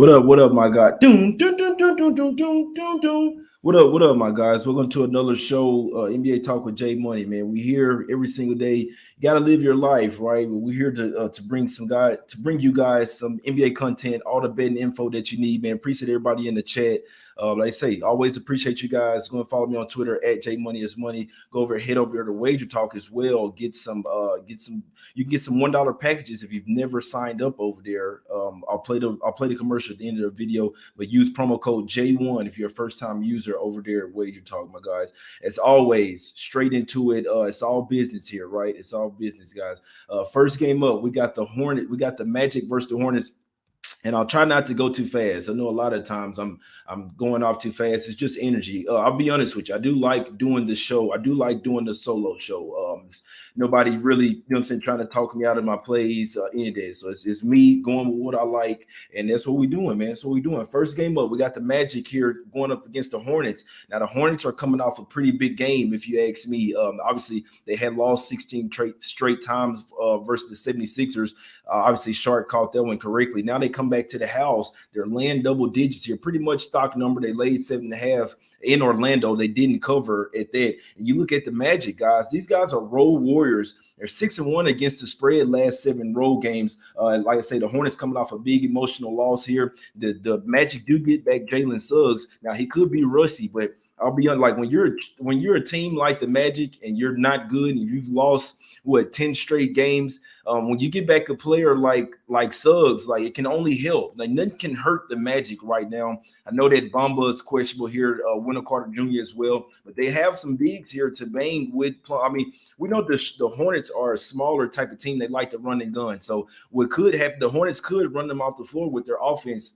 What up, my guy? Doom, doom, doom, doom, doom, doom, doom, doom, doom. What up, my guys? Welcome to another show, NBA Talk with Jay Money, man. We here every single day. You gotta live your life, right? We're here to bring you guys some NBA content, all the betting info that you need, man. Appreciate everybody in the chat. Like I say, always appreciate you guys. Go and follow me on Twitter at JMoneyIsMoney. Go over, head over there to WagerTalk as well. You can get some $1 packages if you've never signed up over there. I'll play the commercial at the end of the video, but use promo code J1 if you're a first time user over there at WagerTalk, my guys. As always, straight into it. It's all business here, right? It's all business, guys. First game up, we got the Magic versus the Hornets. And I'll try not to go too fast. I know a lot of times I'm going off too fast. It's just energy. I'll be honest with you. I do like doing the show. I do like doing the solo show. Nobody really, you know what I'm saying, trying to talk me out of my plays any day. So it's me going with what I like, and that's what we're doing, man. That's what we're doing. First game up, we got the Magic here going up against the Hornets. Now the Hornets are coming off a pretty big game, if you ask me. Obviously they had lost 16 straight times versus the 76ers. Obviously Shark caught that one correctly. Now they come back to the house. They're laying double digits here, pretty much stock number. They laid 7.5 in Orlando. They didn't cover at that. And you look at the Magic, guys. These guys are road warriors. They're 6-1 against the spread last 7 road games. Like I say, the Hornets coming off a big emotional loss here. The Magic do get back Jalen Suggs. Now he could be rusty, but I'll be honest, like when you're a team like the Magic and you're not good and you've lost 10 straight games, when you get back a player like Suggs, like it can only help. Like nothing can hurt the Magic right now. I know that Bamba is questionable here, Wendell Carter Jr. as well, but they have some bigs here to bang with. I mean, we know the Hornets are a smaller type of team. They like to run and gun. So what could happen? The Hornets could run them off the floor with their offense.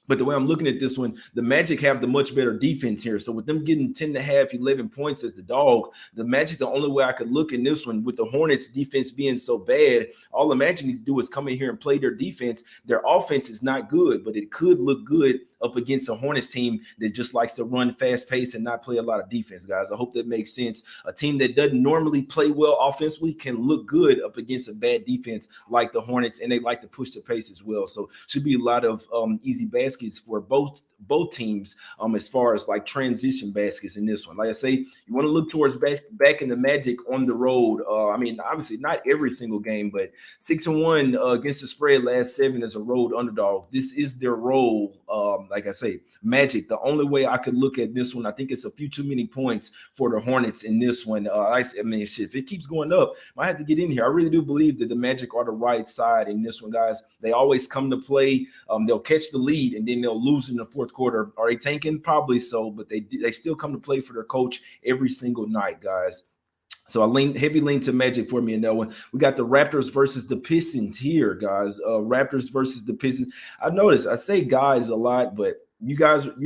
But the way I'm looking at this one, the Magic have the much better defense here. So with them getting 10.5, 11 points as the dog, the Magic, the only way I could look in this one with the Hornets defense being so bad, all the Magic need to do is come in here and play their defense. Their offense is not good, but it could look good up against a Hornets team that just likes to run fast pace and not play a lot of defense, guys. I hope that makes sense. A team that doesn't normally play well offensively can look good up against a bad defense like the Hornets, and they like to push the pace as well. So should be a lot of easy baskets for both teams as far as like transition baskets in this one. Like I say, you want to look towards back in the Magic on the road. I mean, obviously not every single game, but 6-1 against the spread last 7 as a road underdog. This is their role. Like I say, Magic, the only way I could look at this one, I think it's a few too many points for the Hornets in this one. I mean, shit, if it keeps going up, I have to get in here. I really do believe that the Magic are the right side in this one, guys. They always come to play. They'll catch the lead and then they'll lose in the fourth quarter. Are they tanking? Probably so, but they still come to play for their coach every single night, guys. So I heavy lean to Magic for me in that one. We got the Raptors versus the Pistons here, guys. Raptors versus the Pistons. I noticed I say guys a lot, but you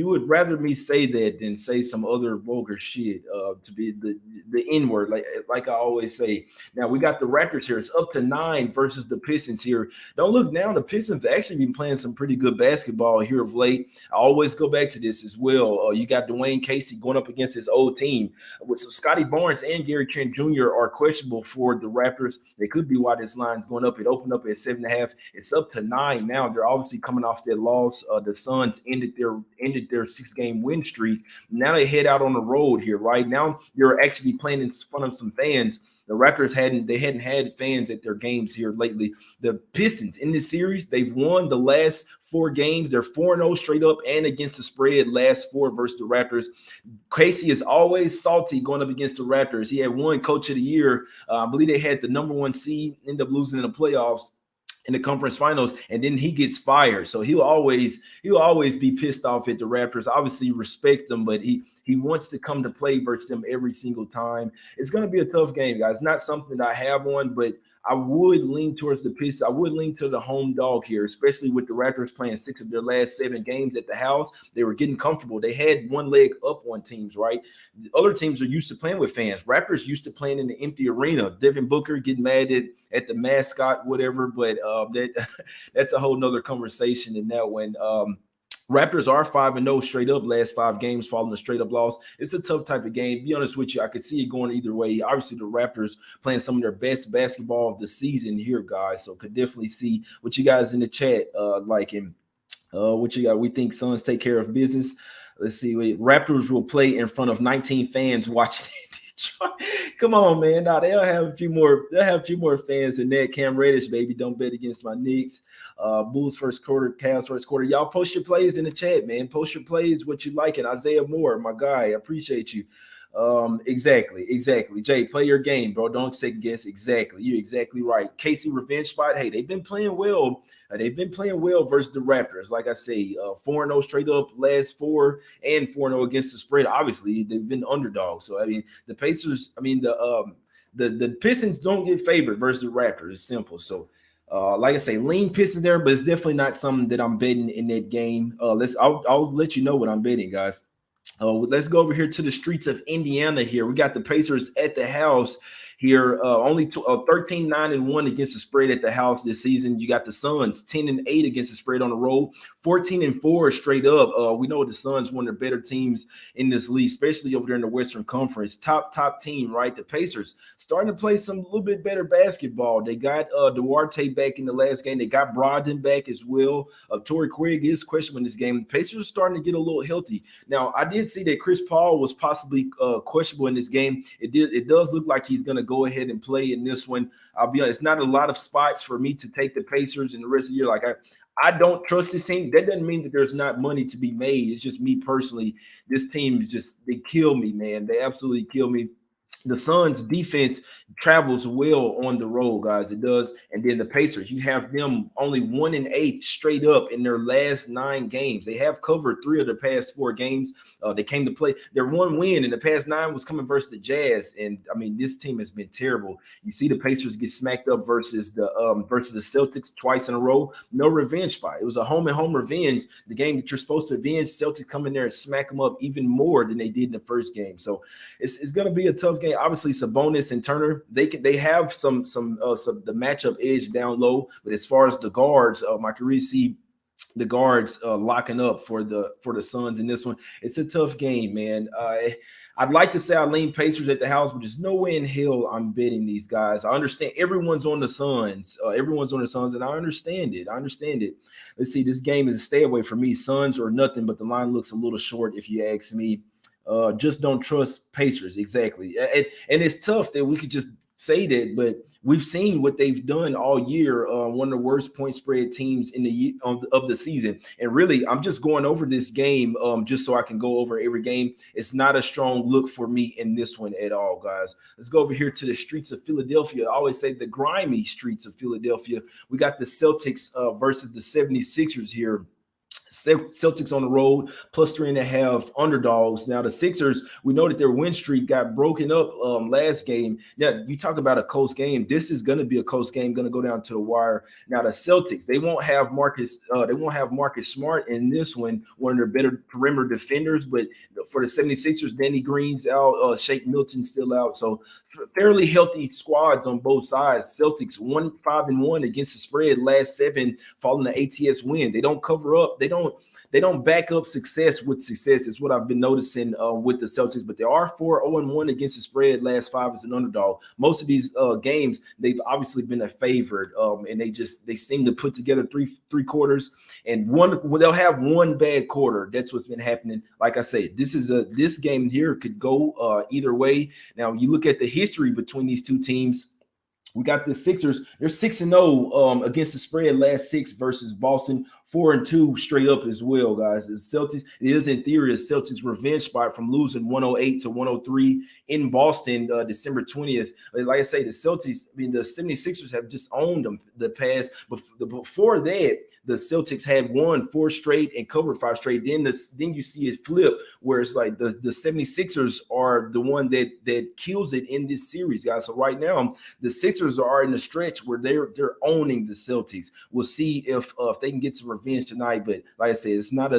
would rather me say that than say some other vulgar shit to be the N-word, like I always say. Now we got the Raptors here. It's up to 9 versus the Pistons here. Don't look now. The Pistons have actually been playing some pretty good basketball here of late. I always go back to this as well. You got Dwayne Casey going up against his old team. With so Scotty Barnes and Gary Trent Jr. are questionable for the Raptors. They could be why this line's going up. It opened up at 7.5. It's up to 9 now. They're obviously coming off their loss. The Suns ended their 6-game win streak. Now they head out on the road here. Right now, you're actually playing in front of some fans. The Raptors hadn't had fans at their games here lately. The Pistons in this series, they've won the last 4 games. They're 4-0 straight up and against the spread last 4 versus the Raptors. Casey is always salty going up against the Raptors. He had won Coach of the Year. I believe they had the number 1 seed, end up losing in the playoffs in the conference finals, and then he gets fired. So he'll always be pissed off at the Raptors. Obviously respect them, but he wants to come to play versus them every single time. It's going to be a tough game, guys. Not something that I have on, but I would lean towards the Pistons. I would lean to the home dog here, especially with the Raptors playing 6 of their last 7 games at the house. They were getting comfortable. They had one leg up on teams, right? The other teams are used to playing with fans. Raptors used to playing in the empty arena. Devin Booker getting mad at the mascot, whatever, but that's a whole nother conversation in that one. Raptors are 5-0 straight up last 5 games following a straight up loss. It's a tough type of game. Be honest with you, I could see it going either way. Obviously, the Raptors playing some of their best basketball of the season here, guys. So could definitely see what you guys in the chat like him. What you got? We think Suns take care of business. Let's see. Wait, Raptors will play in front of 19 fans watching. Come on, man. Now they'll have a few more. They'll have a few more fans than that. Cam Reddish, baby, don't bet against my Knicks. Bulls first quarter, Cavs first quarter. Y'all post your plays in the chat, man. Post your plays, what you like. And Isaiah Moore, my guy, I appreciate you. Exactly. Jay, play your game, bro. Don't second guess. Exactly. You're exactly right. Casey revenge spot. Hey, they've been playing well. They've been playing well versus the Raptors. Like I say, 4-0 straight up last 4 and 4-0 against the spread. Obviously, they've been underdogs. So I mean, the Pacers. I mean, the Pistons don't get favored versus the Raptors. It's simple. So. Like I say, lean Pistons there, but it's definitely not something that I'm betting in that game. I'll let you know what I'm betting, guys. Let's go over here to the streets of Indiana here. We got the Pacers at the house here, only 13-9-1 against the spread at the house this season. You got the Suns 10-8 against the spread on the road, 14-4 straight up. We know the Suns one of the better teams in this league, especially over there in the Western Conference. Top team, right? The Pacers starting to play some little bit better basketball. They got Duarte back in the last game. They got Brogdon back as well. Torrey Craig is questionable in this game. The Pacers are starting to get a little healthy. Now, I did see that Chris Paul was possibly questionable in this game. It does look like he's going to go ahead and play in this one. I'll be honest, not a lot of spots for me to take the Pacers in the rest of the year. Like I don't trust this team. That doesn't mean that there's not money to be made. It's just me personally. This team they kill me, man. They absolutely kill me. The Suns defense travels well on the road, guys. It does. And then the Pacers, you have them only 1-8 straight up in their last 9 games. They have covered 3 of the past 4 games. They came to play. Their 1 win in the past 9 was coming versus the Jazz. And I mean, this team has been terrible. You see the Pacers get smacked up versus the Celtics twice in a row. No revenge spot. It was a home and home revenge. The game that you're supposed to avenge, Celtics come in there and smack them up even more than they did in the first game. So it's going to be a tough game. Obviously, Sabonis and Turner, they have some the matchup edge down low, but as far as the guards, I can really see the guards locking up for the Suns in this one. It's a tough game, man. I'd like to say I lean Pacers at the house, but there's no way in hell I'm betting these guys. I understand everyone's on the Suns. And I understand it. Let's see. This game is a stay away for me. Suns or nothing, but the line looks a little short if you ask me. Just don't trust Pacers. Exactly. And it's tough that we could just say that, but we've seen what they've done all year. One of the worst point spread teams in the of the season. And really, I'm just going over this game just so I can go over every game. It's not a strong look for me in this one at all, guys. Let's go over here to the streets of Philadelphia. I always say the grimy streets of Philadelphia. We got the Celtics versus the 76ers here. Celtics on the road, plus 3.5 underdogs. Now the Sixers, we know that their win streak got broken up last game. Now you talk about a close game. This is going to be a close game, going to go down to the wire. Now the Celtics, they won't have Marcus Smart in this one of their better perimeter defenders. But for the 76ers, Danny Green's out, Shake Milton's still out. So fairly healthy squads on both sides. Celtics 5-1 against the spread, last 7 following the ATS win. They don't cover up. They don't back up success with success. Is what I've been noticing with the Celtics. But they are 4-0-1 against the spread, last 5 as an underdog. Most of these games, they've obviously been a favorite, and they seem to put together three quarters, and they'll have one bad quarter. That's what's been happening. Like I say, this game here could go either way. Now you look at the history between these two teams. We got the Sixers. They're 6-0 against the spread, last 6 versus Boston. 4-2 straight up as well, guys. The Celtics, it is in theory a Celtics revenge spot from losing 108-103 in Boston December 20th. Like I say, the Celtics, I mean, the 76ers have just owned them the past. Before that, the Celtics had won 4 straight and covered 5 straight. Then you see it flip where it's like the 76ers are the one that kills it in this series, guys. So right now, the Sixers are in the stretch where they're owning the Celtics. We'll see if they can get some revenge tonight. But like I said, it's not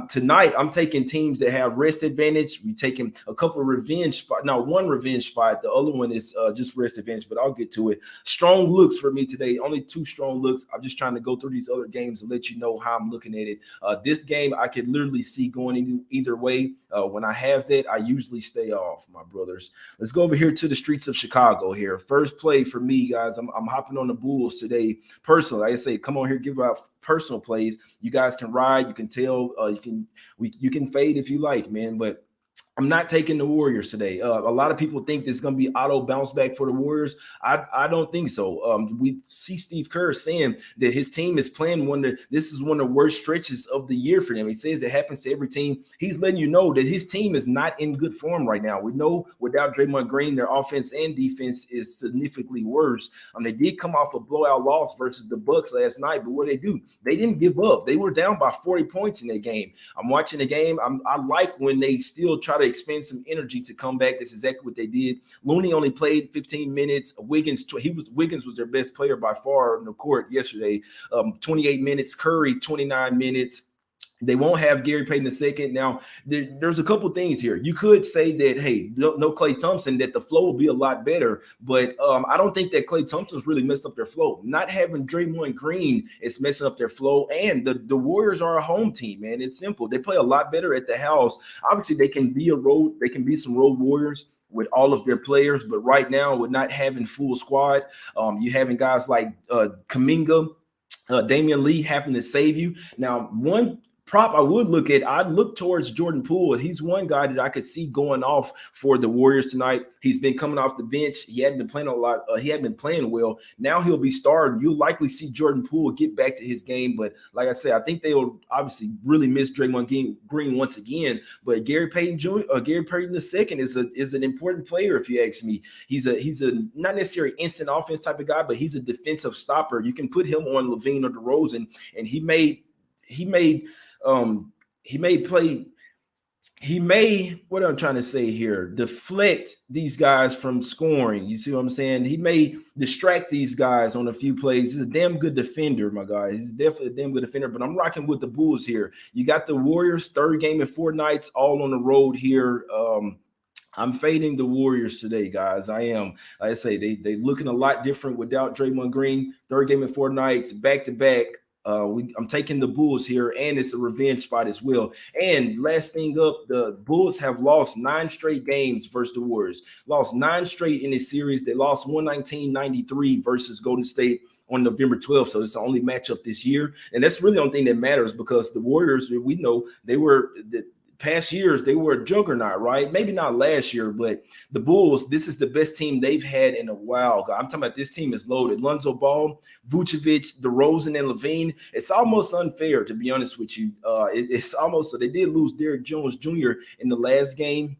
tonight I'm taking teams that have rest advantage. We taking a couple of revenge spot. Now one revenge spot. The other one is just rest advantage, but I'll get to it. Strong looks for me today. Only 2 strong looks. I'm just trying to go through these other games and let you know how I'm looking at it. This game I could literally see going either way. When I have that, I usually stay off, my brothers. Let's go over here to the streets of Chicago here. First play for me, guys. I'm hopping on the Bulls today. Personally, I say, come on here, give out personal plays. You guys can ride, you can tell, you can fade if you like, man. But I'm not taking the Warriors today. A lot of people think there's going to be auto bounce back for the Warriors. I don't think so. We see Steve Kerr saying that his team is playing this is one of the worst stretches of the year for them. He says it happens to every team. He's letting you know that his team is not in good form right now. We know without Draymond Green, their offense and defense is significantly worse. They did come off a blowout loss versus the Bucks last night, but what they do? They didn't give up. They were down by 40 points in that game. I'm watching the game. I like when they still try to expend some energy to come back. That's exactly what they did. Looney only played 15 minutes. Wiggins was their best player by far on the court yesterday. 28 minutes. Curry 29 minutes. They won't have Gary Payton II. Now, there's a couple things here. You could say that, hey, no Klay Thompson, that the flow will be a lot better. But I don't think that Klay Thompson's really messed up their flow. Not having Draymond Green is messing up their flow. And the Warriors are a home team, man. It's simple. They play a lot better at the house. Obviously, they can be some road warriors with all of their players. But right now, with not having full squad, you having guys like Kuminga, Damian Lee having to save you. Now, one prop I would look at, I'd look towards Jordan Poole. He's one guy that I could see going off for the Warriors tonight. He's been coming off the bench. He hadn't been playing a lot. He hadn't been playing well. Now he'll be starting. You'll likely see Jordan Poole get back to his game. But like I said, I think they will obviously really miss Draymond Green once again. But Gary Payton II is an important player, if you ask me. He's a not necessarily instant offense type of guy, but he's a defensive stopper. You can put him on Levine or DeRozan, and he may what I'm trying to say here, deflect these guys from scoring. You see what I'm saying? He may distract these guys on a few plays. He's a damn good defender, my guy. He's definitely a damn good defender, but I'm rocking with the Bulls here. You got the Warriors, third game in 4 nights, all on the road here. I'm fading the Warriors today, guys. I am. Like I say, they looking a lot different without Draymond Green. Third game in 4 nights, back-to-back. I'm taking the Bulls here, and it's a revenge spot as well. And last thing up, the Bulls have lost 9 straight games versus the Warriors. Lost 9 straight in this series. They lost 119-93 versus Golden State on November 12th. So it's the only matchup this year. And that's really the only thing that matters, because the Warriors, we know they were the past years, they were a juggernaut, right? Maybe not last year, but the Bulls, this is the best team they've had in a while. I'm talking about this team is loaded. Lonzo Ball, Vucevic, DeRozan, and Levine. It's almost unfair, to be honest with you. It's almost, so they did lose Derrick Jones Jr. in the last game.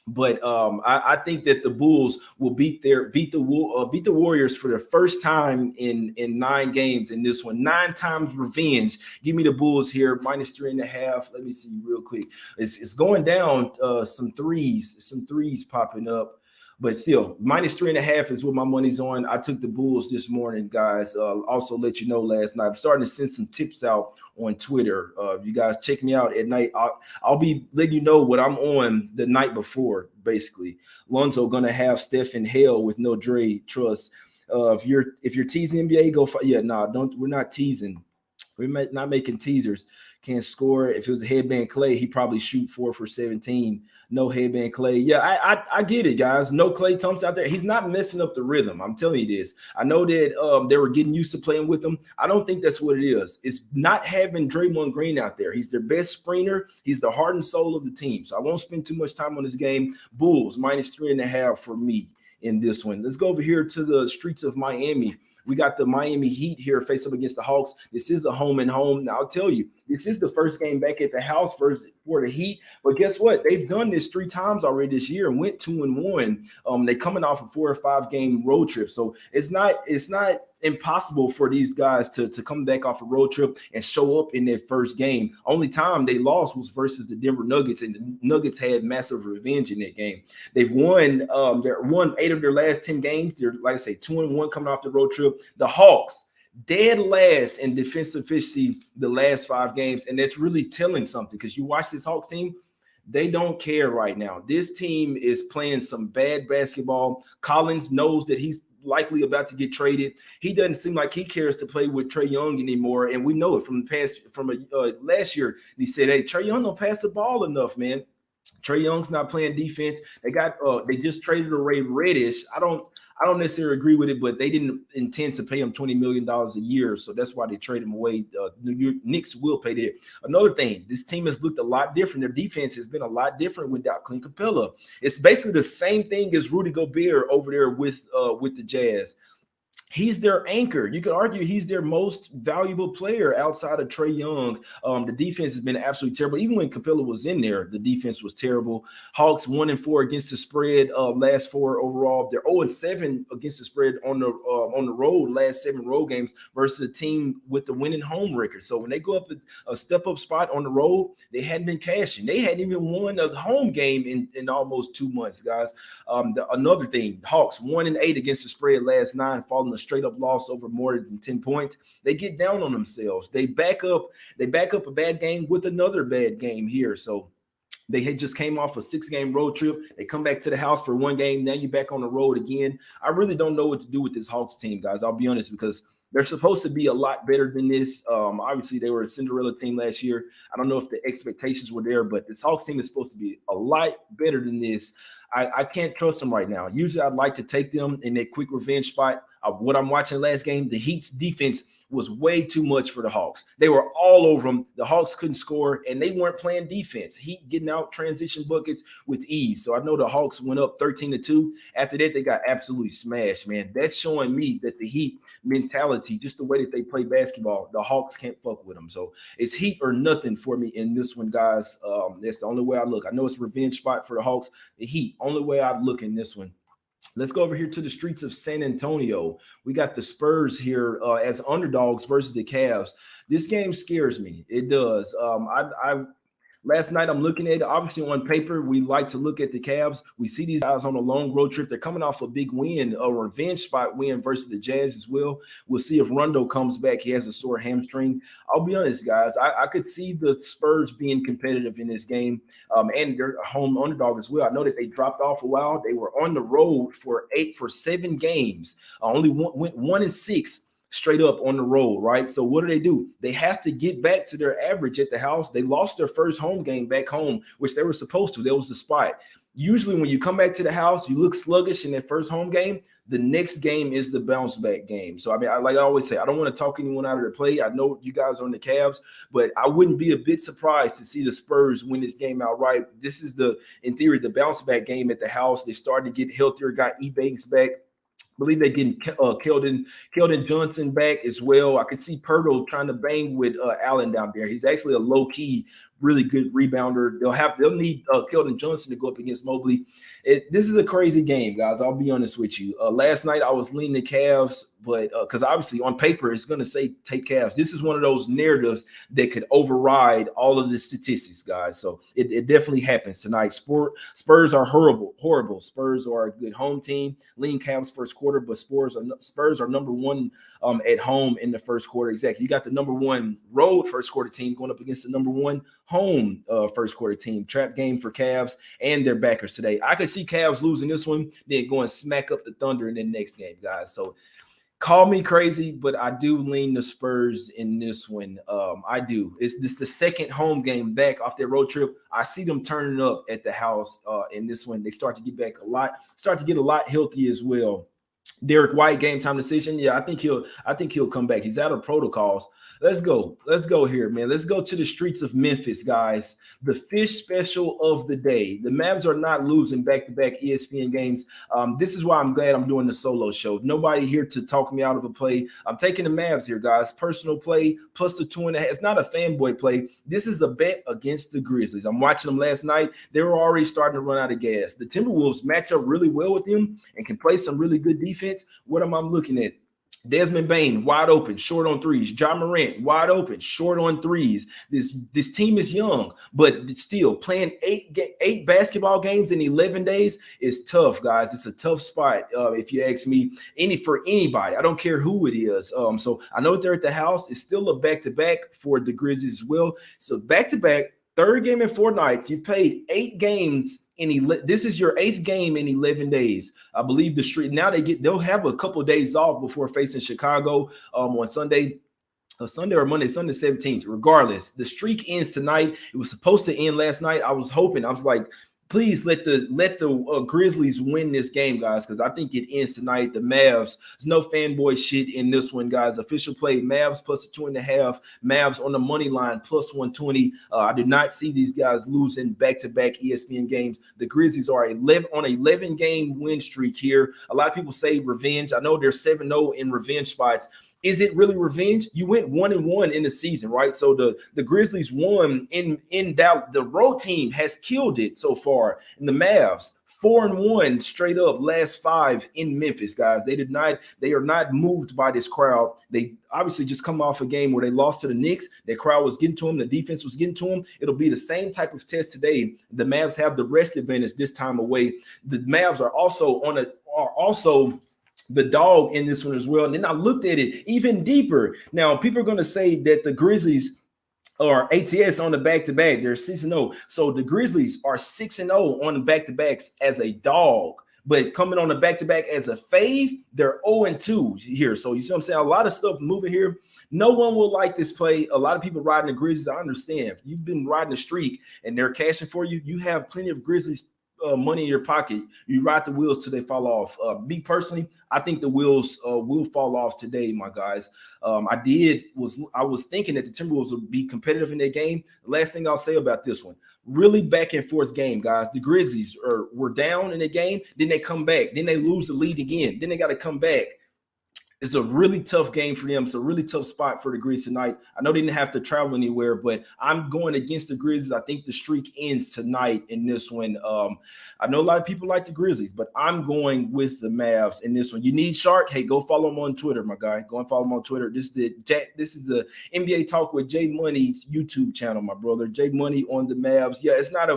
But I think that the Bulls will beat the Warriors for the first time in 9 games in this one. 9 times revenge. Give me the Bulls here, -3.5. Let me see real quick. It's going down. Some threes popping up. But still, -3.5 is what my money's on. I took the Bulls this morning, guys. Also let you know last night. I'm starting to send some tips out on Twitter. You guys check me out at night. I'll be letting you know what I'm on the night before, basically. Lonzo gonna have Steph in hell with no Dre. Trust. If you're teasing NBA, go for don't. We're not teasing. We're not making teasers. Can't score. If it was a headband Clay, he probably shoot 4 for 17. No headband Clay. Yeah, I get it, guys. No Klay Thompson out there. He's not messing up the rhythm. I'm telling you this. I know that they were getting used to playing with him. I don't think that's what it is. It's not having Draymond Green out there. He's their best screener. He's the heart and soul of the team. So I won't spend too much time on this game. Bulls -3.5 for me in this one. Let's go over here to the streets of Miami. We got the Miami Heat here face up against the Hawks. This is a home and home. Now, I'll tell you, this is the first game back at the house for the Heat. But guess what? They've done this 3 times already this year and went 2-1. They're coming off a 4 or 5 game road trip. So it's not impossible for these guys to come back off a road trip and show up in their first game. Only time they lost was versus the Denver Nuggets, and the Nuggets had massive revenge in that game. They've won 8 of their last 10 games. They're, like I say, 2-1 coming off the road trip. The Hawks, dead last in defensive efficiency the last 5 games, and that's really telling something, because you watch this Hawks team, they don't care right now. This team is playing some bad basketball. Collins knows that he's likely about to get traded. He doesn't seem like he cares to play with Trae Young anymore, and we know it from the past, last year. He said, "Hey, Trae Young don't pass the ball enough, man." Trae Young's not playing defense. They just traded away Reddish. I don't necessarily agree with it, but they didn't intend to pay him $20 million a year. So that's why they traded him away. New York Knicks will pay that. Another thing, this team has looked a lot different. Their defense has been a lot different without Clint Capella. It's basically the same thing as Rudy Gobert over there with the Jazz. He's their anchor. You could argue he's their most valuable player outside of Trae Young. The defense has been absolutely terrible. Even when Capella was in there, the defense was terrible. Hawks 1-4 against the spread, last 4 overall. They're 0-7 against the spread on the road, last 7 road games versus a team with the winning home record. So when they go up a step up spot on the road, they hadn't been cashing. They hadn't even won a home game in almost 2 months, guys. Another thing, Hawks 1-8 against the spread last 9, following a straight up loss over more than 10 points. They get down on themselves. They back up a bad game with another bad game here. So they had just came off a 6-game road trip. They come back to the house for 1 game. Now you're back on the road again. I really don't know what to do with this Hawks team, guys. I'll be honest, because they're supposed to be a lot better than this. Obviously, they were a Cinderella team last year. I don't know if the expectations were there, but this Hawks team is supposed to be a lot better than this. I can't trust them right now. Usually, I'd like to take them in that quick revenge spot. What I'm watching last game, the Heat's defense was way too much for the Hawks. They were all over them. The Hawks couldn't score, and they weren't playing defense. Heat getting out transition buckets with ease. So I know the Hawks went up 13-2. After that, they got absolutely smashed, man. That's showing me that the Heat mentality, just the way that they play basketball, the Hawks can't fuck with them. So it's Heat or nothing for me in this one, guys. That's the only way I look. I know it's a revenge spot for the Hawks. The Heat, only way I look in this one. Let's go over here to the streets of San Antonio. We got the Spurs here as underdogs versus the Cavs. This game scares me. It does. Last night, I'm looking at it. Obviously, on paper, we like to look at the Cavs. We see these guys on a long road trip. They're coming off a big win, a revenge spot win versus the Jazz as well. We'll see if Rondo comes back. He has a sore hamstring. I'll be honest, guys. I could see the Spurs being competitive in this game, and they're a home underdog as well. I know that they dropped off a while. They were on the road for 7 games. Only went 1-6. Straight up on the road, right? So what do? They have to get back to their average at the house. They lost their first home game back home, which they were supposed to. That was the spot. Usually when you come back to the house, you look sluggish in that first home game. The next game is the bounce back game. So, I mean, like I always say, I don't want to talk anyone out of their play. I know you guys are on the Cavs, but I wouldn't be a bit surprised to see the Spurs win this game outright. This is in theory, the bounce back game at the house. They started to get healthier, got E-Banks back. Believe they're getting Keldon Johnson back as well. I could see Pirtle trying to bang with Allen down there. He's actually a low-key, really good rebounder. They'll need Keldon Johnson to go up against Mobley. This is a crazy game, guys. I'll be honest with you. Last night I was leaning the Cavs, but because obviously on paper it's going to say take Cavs. This is one of those narratives that could override all of the statistics, guys. So it definitely happens tonight. Spurs are horrible. Spurs are a good home team. Lean Cavs first quarter, but Spurs are number 1 at home in the first quarter. Exactly. You got the number 1 road first quarter team going up against the number 1 home first quarter team. Trap game for Cavs and their backers today. I could see Cavs losing this one, then going smack up the Thunder in the next game, guys. So call me crazy, but I do lean the Spurs in this one. I do. It's the second home game back off their road trip. I see them turning up at the house in this one. They start to get back a lot healthy as well. Derek White, game time decision. Yeah, I think he'll come back. He's out of protocols. Let's go here, man. Let's go to the streets of Memphis, guys. The fish special of the day. The Mavs are not losing back-to-back ESPN games. This is why I'm glad I'm doing the solo show. Nobody here to talk me out of a play. I'm taking the Mavs here, guys. Personal play plus the 2.5. It's not a fanboy play. This is a bet against the Grizzlies. I'm watching them last night. They were already starting to run out of gas. The Timberwolves match up really well with them and can play some really good defense. What am I looking at? Desmond Bane, wide open, short on threes. Ja Morant, wide open, short on threes. This team is young, but still playing eight basketball games in 11 days is tough, guys. It's a tough spot, if you ask me. For anybody, I don't care who it is. So I know they're at the house. It's still a back-to-back for the Grizzlies as well. So back-to-back, third game in 4 nights. You've played 8 games. This is your 8th game in 11 days. I believe the streak. Now they'll have a couple of days off before facing Chicago on Sunday or Monday, Sunday 17th. Regardless, the streak ends tonight. It was supposed to end last night. I was like, Please let the Grizzlies win this game, guys, because I think it ends tonight. The Mavs, there's no fanboy shit in this one, guys. Official play, Mavs plus 2.5. Mavs on the money line plus 120. I did not see these guys losing back-to-back ESPN games. The Grizzlies are 11 on an 11-game win streak here. A lot of people say revenge. I know they're 7-0 in revenge spots. Is it really revenge? You went 1-1 in the season, right? So the Grizzlies won in Dallas. The road team has killed it so far. And the Mavs 4-1 straight up last 5 in Memphis, guys. They are not moved by this crowd. They obviously just come off a game where they lost to the Knicks. That crowd was getting to them. The defense was getting to them. It'll be the same type of test today. The Mavs have the rest advantage this time away. The Mavs are also the dog in this one as well. And then I looked at it even deeper. Now, people are going to say that the Grizzlies are ATS on the back-to-back. They're 6-0. So the Grizzlies are 6-0 on the back-to-backs as a dog. But coming on the back-to-back as a fave, they're 0-2 here. So you see what I'm saying? A lot of stuff moving here. No one will like this play. A lot of people riding the Grizzlies. I understand. If you've been riding a streak and they're cashing for you, you have plenty of Grizzlies money in your pocket. You ride the wheels till they fall off. Me personally, I think the wheels will fall off today, my guys. I was thinking that the Timberwolves would be competitive in their game. The last thing I'll say about this one, really back and forth game, guys. The Grizzlies were down in the game, then they come back, then they lose the lead again, then they got to come back. It's a really tough game for them. It's a really tough spot for the Grizzlies tonight. I know they didn't have to travel anywhere, but I'm going against the Grizzlies. I think the streak ends tonight in this one. I know a lot of people like the Grizzlies, but I'm going with the Mavs in this one. You need Shark? Hey, go follow him on Twitter, my guy. Go and follow him on Twitter. This is the NBA Talk with Jay Money's YouTube channel, my brother. Jay Money on the Mavs. Yeah, it's not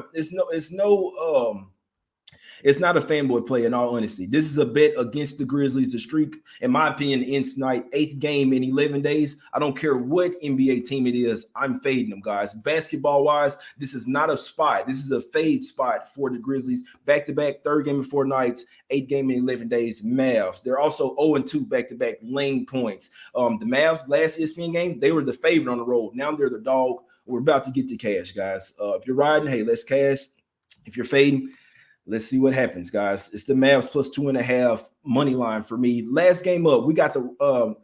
a fanboy play, in all honesty. This is a bet against the Grizzlies. The streak, in my opinion, ends tonight. 8th game in 11 days. I don't care what NBA team it is. I'm fading them, guys. Basketball-wise, this is not a spot. This is a fade spot for the Grizzlies. Back-to-back, 3rd game in 4 nights, 8th game in 11 days. Mavs. They're also 0-2 back-to-back laying points. The Mavs, last ESPN game, they were the favorite on the road. Now they're the dog. We're about to get to cash, guys. If you're riding, hey, let's cash. If you're fading, let's see what happens, guys. It's the Mavs plus 2.5 money line for me. Last game up, we got the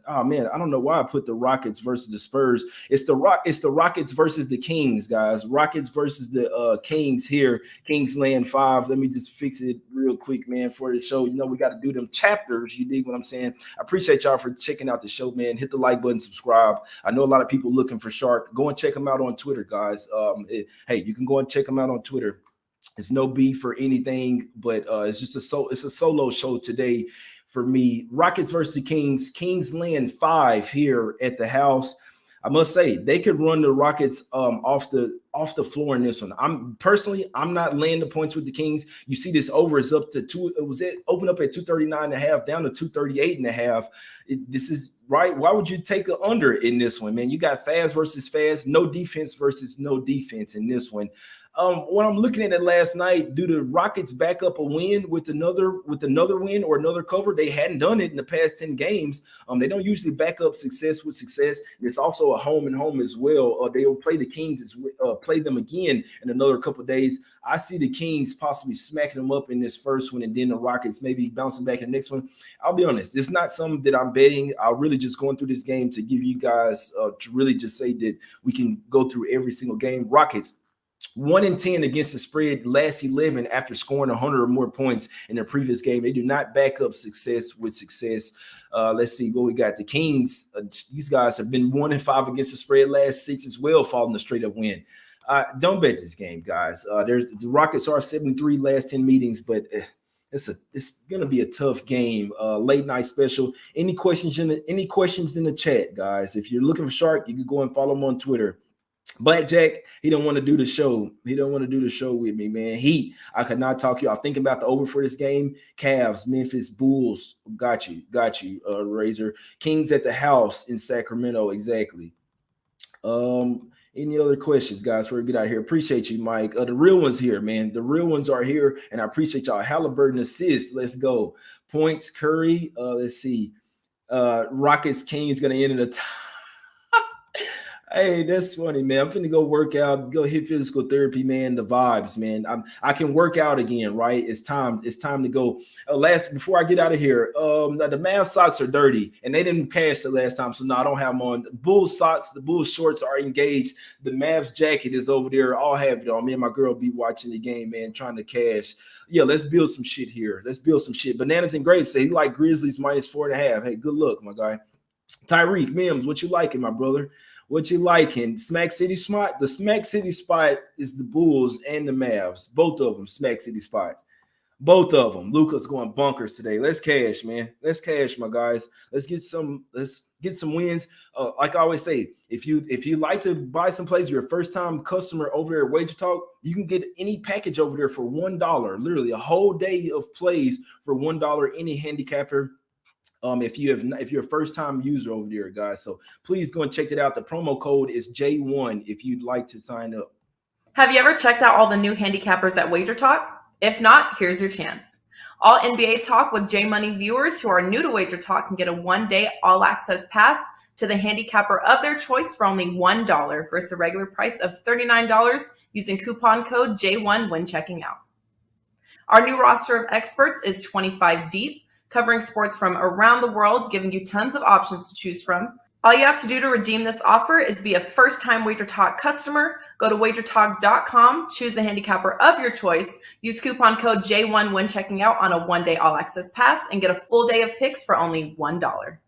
I don't know why I put the Rockets versus the Spurs. It's the Rockets versus the Kings, guys. Rockets versus the Kings here. Kings laying 5. Let me just fix it real quick, man, for the show. You know, we got to do them chapters. You dig what I'm saying? I appreciate y'all for checking out the show, man. Hit the like button, subscribe. I know a lot of people looking for Shark. Go and check them out on Twitter, guys. Hey, you can go and check them out on Twitter. It's no beef or anything, but it's just a solo show today for me. Rockets versus the Kings. Kings laying 5 here at the house. I must say they could run the Rockets off the floor in this one. I'm not laying the points with the Kings. You see this over is up to 2. It opened up at 239.5 down to 238.5. This is right. Why would you take the under in this one, man? You got fast versus fast, no defense versus no defense in this one. When I'm looking at it last night, do the Rockets back up a win with another win or another cover? They hadn't done it in the past 10 games. They don't usually back up success with success. It's also a home and home as well. They will play the Kings, play them again in another couple of days. I see the Kings possibly smacking them up in this first one, and then the Rockets maybe bouncing back in the next one. I'll be honest, it's not something that I'm betting. I'm really just going through this game to give you guys to really just say that we can go through every single game. Rockets 1-10 against the spread, last 11 after scoring 100 or more points in their previous game. They do not back up success with success. Let's see what we got. The Kings, these guys have been 1-5 against the spread, last 6 as well, following a straight up win. Don't bet this game, guys. The Rockets are 7-3 last 10 meetings, but it's gonna be a tough game. Late night special. Any questions in the chat, guys? If you're looking for Shark, you can go and follow him on Twitter. Blackjack, he don't want to do the show. He don't want to do the show with me, man. I could not talk you. I'm thinking about the over for this game. Cavs, Memphis, Bulls. Got you, Razor. Kings at the house in Sacramento. Exactly. Any other questions, guys, before we get out of here? Appreciate you, Mike. The real ones here, man. The real ones are here, and I appreciate y'all. Halliburton assist. Let's go. Points, Curry. Let's see. Rockets, Kings going to end in a tie. Hey, that's funny, man. I'm finna go work out, go hit physical therapy, man. The vibes, man. I can work out again, right? It's time. It's time to go. Before I get out of here, the Mavs socks are dirty, and they didn't cash the last time, so no, I don't have them on. The Bulls socks, the Bulls shorts are engaged. The Mavs jacket is over there. I'll have it on. Me and my girl be watching the game, man, trying to cash. Yeah, let's build some shit here. Let's build some shit. Bananas and grapes say he like Grizzlies -4.5. Hey, good luck, my guy. Tyreek Mims, what you liking, my brother? What you liking? Smack City spot. The Smack City spot is the Bulls and the Mavs. Both of them Smack City spots. Both of them. Luka's going bunkers today. Let's cash, man. Let's cash, my guys. Let's get some. Let's get some wins. Like I always say, if you like to buy some plays, you're a first time customer over there at WagerTalk, you can get any package over there for $1. Literally a whole day of plays for $1. Any handicapper. If you're a first time user over there, guys. So please go and check it out. The promo code is J1 if you'd like to sign up. Have you ever checked out all the new handicappers at WagerTalk? If not, here's your chance. All NBA Talk with J Money viewers who are new to WagerTalk can get a 1-day all access pass to the handicapper of their choice for only $1 versus a regular price of $39 using coupon code J1 when checking out. Our new roster of experts is 25 deep, covering sports from around the world, giving you tons of options to choose from. All you have to do to redeem this offer is be a first-time WagerTalk customer. Go to WagerTalk.com, choose the handicapper of your choice, use coupon code J1 when checking out on a 1-day all-access pass, and get a full day of picks for only $1.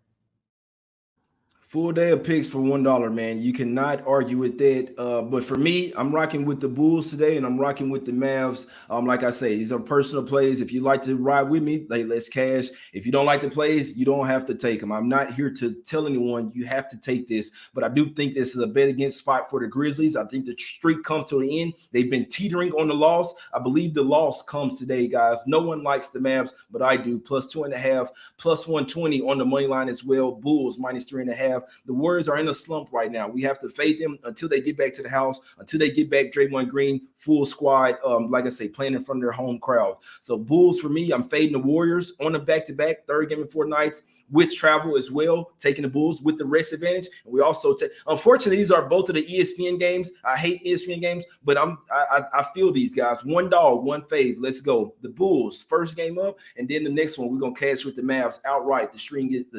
Full day of picks for $1, man. You cannot argue with that. But for me, I'm rocking with the Bulls today, and I'm rocking with the Mavs. Like I say, these are personal plays. If you like to ride with me, let's cash. If you don't like the plays, you don't have to take them. I'm not here to tell anyone you have to take this, but I do think this is a bet against spot for the Grizzlies. I think the streak comes to an end. They've been teetering on the loss. I believe the loss comes today, guys. No one likes the Mavs, but I do. +2.5, +120 on the money line as well. Bulls -3.5. The Warriors are in a slump right now. We have to fade them until they get back to the house, until they get back Draymond Green, full squad, like I say, playing in front of their home crowd. So Bulls for me, I'm fading the Warriors on a back-to-back, third game in 4 nights with travel as well, taking the Bulls with the rest advantage. And we also take, unfortunately, these are both of the ESPN games. I hate ESPN games, but I feel these guys. One dog, one fave. Let's go. The Bulls, first game up, and then the next one, we're going to cash with the Mavs outright. The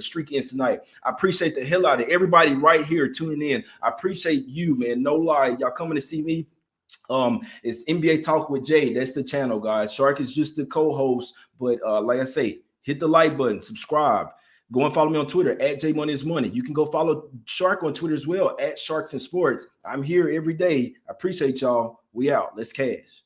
streak ends tonight. I appreciate the hell out of everybody right here tuning in. I appreciate you, man. No lie. Y'all coming to see me. It's NBA Talk with Jay. That's the channel, guys. Shark is just the co-host, but like I say, hit the like button, subscribe. Go and follow me on Twitter at JMoneyIsMoney. You can go follow Shark on Twitter as well at Sharks and Sports. I'm here every day. I appreciate y'all. We out. Let's cash.